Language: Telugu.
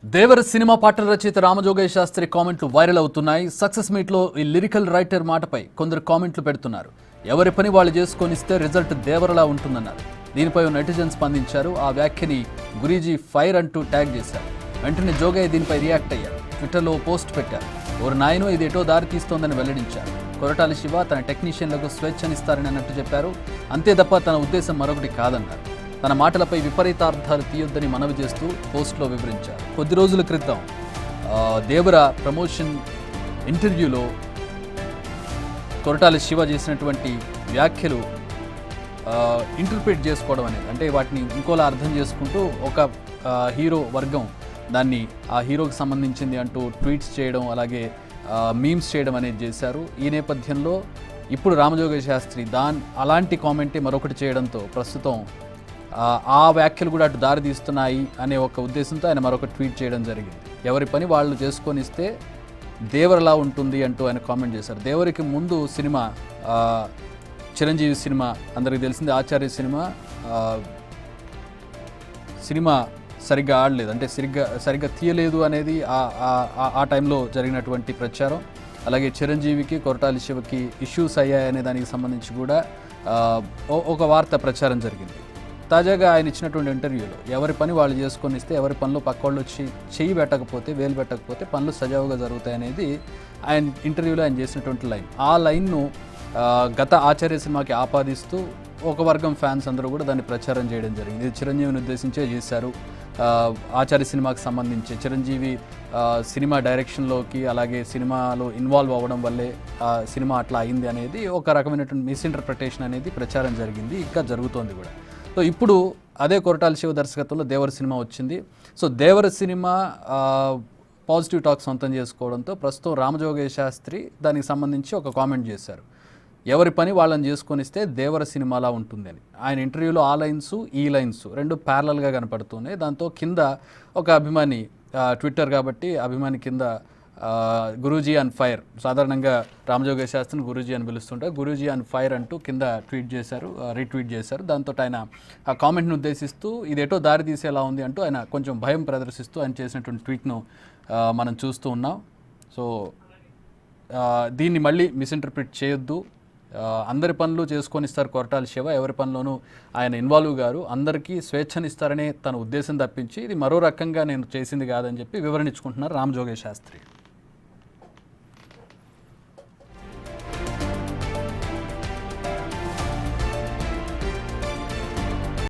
దేవర సినిమా పాటల రచయిత రామజోగయ్య శాస్త్రి కామెంట్లు వైరల్ అవుతున్నాయి. సక్సెస్ మీట్లో ఈ లిరికల్ రైటర్ మాటపై కొందరు కామెంట్లు పెడుతున్నారు. ఎవరి పని వాళ్ళు చేసుకొనిస్తే రిజల్ట్ దేవరలా ఉంటుందన్నారు. దీనిపై నెటిజన్ స్పందించారు. ఆ వ్యాఖ్యని గురీజీ ఫైర్ అంటూ ట్యాగ్ చేశారు. వెంటనే జోగయ్య దీనిపై రియాక్ట్ అయ్యారు. ట్విట్టర్లో పోస్ట్ పెట్టారు. ఓరు నాయనో ఇది ఎటో దారి తీస్తోందని వెల్లడించారు. కొరటాల శివ తన టెక్నీషియన్లకు స్వేచ్ఛనిస్తారని అన్నట్టు చెప్పారు. అంతే తప్ప తన ఉద్దేశం మరొకటి కాదన్నారు. తన మాటలపై విపరీతార్థాలు తీయొద్దని మనవి చేస్తూ పోస్ట్లో వివరించారు. కొద్ది రోజుల క్రితం దేవర ప్రమోషన్ ఇంటర్వ్యూలో కొరటాల శివ చేసినటువంటి వ్యాఖ్యలు ఇంటర్ప్రిట్ చేసుకోవడం అనేది, అంటే వాటిని ఇంకోలా అర్థం చేసుకుంటూ ఒక హీరో వర్గం దాన్ని ఆ హీరోకి సంబంధించింది అంటూ ట్వీట్స్ చేయడం, అలాగే మీమ్స్ చేయడం అనేది చేశారు. ఈ నేపథ్యంలో ఇప్పుడు రామజోగయ్య శాస్త్రి అలాంటి కామెంటే మరొకటి చేయడంతో ప్రస్తుతం ఆ వ్యాఖ్యలు కూడా అటు దారి తీస్తున్నాయి అనే ఒక ఉద్దేశంతో ఆయన మరొక ట్వీట్ చేయడం జరిగింది. ఎవరి పని వాళ్ళు చేసుకొని ఇస్తే దేవరలా ఉంటుంది అంటూ ఆయన కామెంట్ చేశారు. దేవరికి ముందు సినిమా చిరంజీవి సినిమా అందరికీ తెలిసింది. ఆచార్య సినిమా సరిగ్గా ఆడలేదు, అంటే సరిగ్గా తీయలేదు అనేది ఆ టైంలో జరిగినటువంటి ప్రచారం. అలాగే చిరంజీవికి కొరటాల శివకి ఇష్యూస్ అయ్యాయనే దానికి సంబంధించి కూడా ఒక వార్త ప్రచారం జరిగింది. తాజాగా ఆయన ఇచ్చినటువంటి ఇంటర్వ్యూలో ఎవరి పని వాళ్ళు చేసుకొని ఇస్తే, ఎవరి పనిలో పక్కోళ్ళు వచ్చి చెయ్యి పెట్టకపోతే, వేలు పెట్టకపోతే పనులు సజావుగా జరుగుతాయనేది ఆయన ఇంటర్వ్యూలో ఆయన చేసినటువంటి లైన్. ఆ లైన్ను గత ఆచార్య సినిమాకి ఆపాదిస్తూ ఒక వర్గం ఫ్యాన్స్ అందరూ కూడా దాన్ని ప్రచారం చేయడం జరిగింది. ఇది చిరంజీవిని ఉద్దేశించే చేశారు. ఆచార్య సినిమాకి సంబంధించి చిరంజీవి సినిమా డైరెక్షన్లోకి అలాగే సినిమాలో ఇన్వాల్వ్ అవ్వడం వల్లే సినిమా అట్లా అయింది అనేది ఒక రకమైనటువంటి మిస్ఇంటర్ప్రిటేషన్ అనేది ప్రచారం జరిగింది, ఇంకా జరుగుతోంది కూడా. సో ఇప్పుడు అదే కొరటాల శివ దర్శకత్వంలో దేవర సినిమా వచ్చింది. సో దేవర సినిమా పాజిటివ్ టాక్ సొంతం చేసుకోవడంతో ప్రస్తుతం రామజోగయ్య శాస్త్రి దానికి సంబంధించి ఒక కామెంట్ చేశారు. ఎవరి పని వాళ్ళని చేసుకొనిస్తే దేవర సినిమాలా ఉంటుంది అని. ఆయన ఇంటర్వ్యూలో ఆ లైన్స్ ఈ లైన్స్ రెండు ప్యారలల్గా కనపడుతున్నాయి. దాంతో కింద ఒక అభిమాని, ట్విట్టర్ కాబట్టి అభిమాని కింద గురూజీ ఆన్ ఫైర్, సాధారణంగా రామజోగయ్య శాస్త్రిని గురూజీ అని పిలుస్తుంటారు, గురూజీ ఆన్ ఫైర్ అంటూ కింద రీట్వీట్ చేశారు. దాంతో ఆయన ఆ కామెంట్ను ఉద్దేశిస్తూ ఇది ఎటో దారి తీసేలా ఉంది అంటూ ఆయన కొంచెం భయం ప్రదర్శిస్తూ ఆయన చేసినటువంటి ట్వీట్ను మనం చూస్తూ ఉన్నాం. సో దీన్ని మళ్ళీ మిస్ఇంటర్ప్రిట్ చేయొద్దు. అందరి పనులు చేసుకొనిస్తారు కొరటాల శివ, ఎవరి పనిలోనూ ఆయన ఇన్వాల్వ్ గారు, అందరికీ స్వేచ్ఛనిస్తారనే తన ఉద్దేశం తప్పించి ఇది మరో రకంగా నేను చేసింది కాదని చెప్పి వివరణ ఇచ్చుకుంటున్నారు రామజోగయ్య శాస్త్రి.